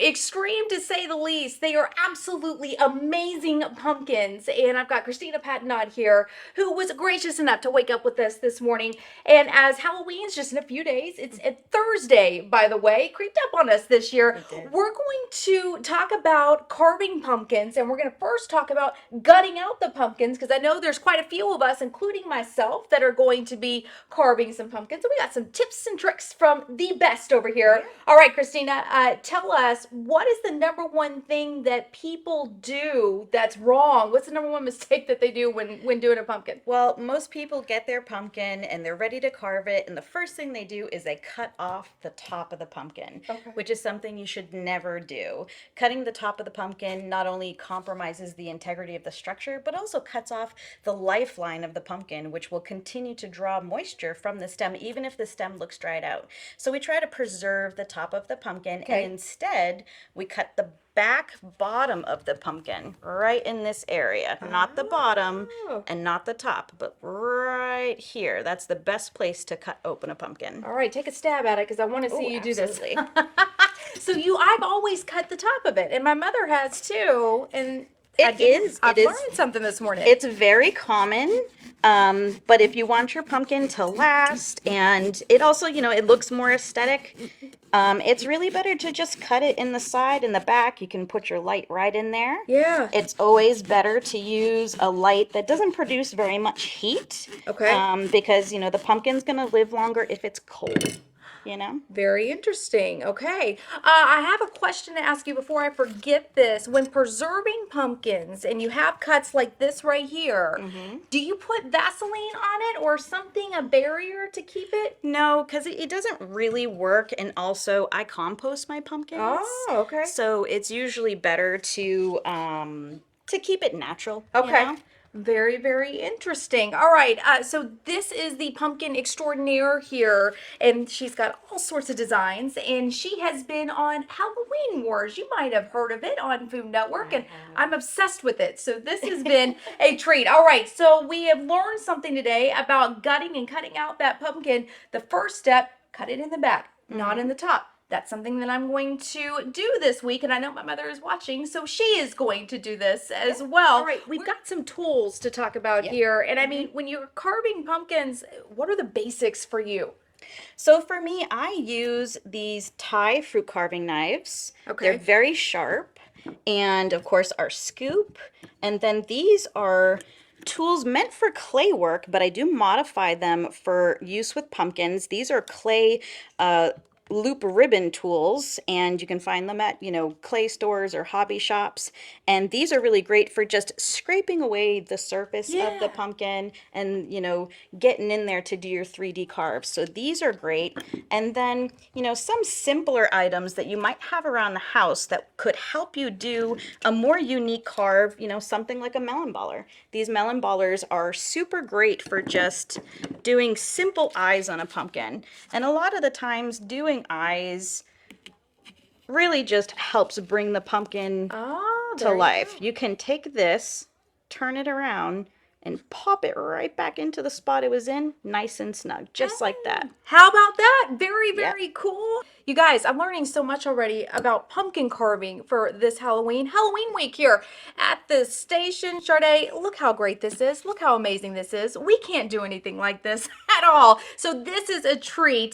extreme to say the least. They are absolutely amazing pumpkins. And I've got Christina Patnod here, who was gracious enough to wake up with us this morning. And as Halloween's just in a few days, it's a Thursday, by the way, creeped up on us this year. We're going to talk about carving pumpkins, and we're going to first talk about gutting out the pumpkins, because I know there's quite a few of us, including myself, that are going to be carving some pumpkins. So we got some tips and tricks from the best over here. All right, Christina, tell us, what is the number one thing that people do that's wrong? What's the number one mistake that they do when doing a pumpkin? Well, most people get their pumpkin and they're ready to carve it, and the first thing they do is they cut off the top of the pumpkin, which is something you should never do. Cutting the top of the pumpkin not only compromises the integrity of the structure, but also cuts off the lifeline of the pumpkin, which will continue to draw moisture from the stem, even if the stem looks dried out. So we try to preserve the top of the pumpkin, and instead we cut the back bottom of the pumpkin right in this area, not the bottom and not the top, but right here. That's the best place to cut open a pumpkin. All right, take a stab at it, because I want to see you do this. So I've always cut the top of it, and my mother has too, and I've learned something this morning. It's very common, but if you want your pumpkin to last, and it also, it looks more aesthetic, it's really better to just cut it in the side and the back. You can put your light right in there. Yeah. It's always better to use a light that doesn't produce very much heat. Okay. Because, the pumpkin's going to live longer if it's cold. Very interesting. Okay. I have a question to ask you before I forget this. When preserving pumpkins and you have cuts like this right here, do you put Vaseline on it or something, a barrier to keep it? No, because it doesn't really work. And also, I compost my pumpkins. Oh, okay. So it's usually better to keep it natural. Okay. Very, very interesting. All right, so this is the pumpkin extraordinaire here, and she's got all sorts of designs, and she has been on Halloween Wars. You might have heard of it on Food Network, and I'm obsessed with it. So this has been a treat. All right, so we have learned something today about gutting and cutting out that pumpkin. The first step, cut it in the back, not in the top. That's something that I'm going to do this week, and I know my mother is watching, so she is going to do this as well. All right, we've got some tools to talk about here, and I mean, when you're carving pumpkins, what are the basics for you? So for me, I use these Thai fruit carving knives. Okay. They're very sharp, and of course our scoop, and then these are tools meant for clay work, but I do modify them for use with pumpkins. These are clay loop ribbon tools, and you can find them at clay stores or hobby shops, and these are really great for just scraping away the surface of the pumpkin and getting in there to do your 3D carves. So these are great. And then some simpler items that you might have around the house that could help you do a more unique carve, something like a melon baller. These melon ballers are super great for just doing simple eyes on a pumpkin, and a lot of the times doing eyes really just helps bring the pumpkin to life. You can take this, turn it around, and pop it right back into the spot it was in, nice and snug, just like that. How about that? Very, very cool. You guys, I'm learning so much already about pumpkin carving for this Halloween week here at the station. Sade, look how great this is. Look how amazing this is. We can't do anything like this at all. So this is a treat.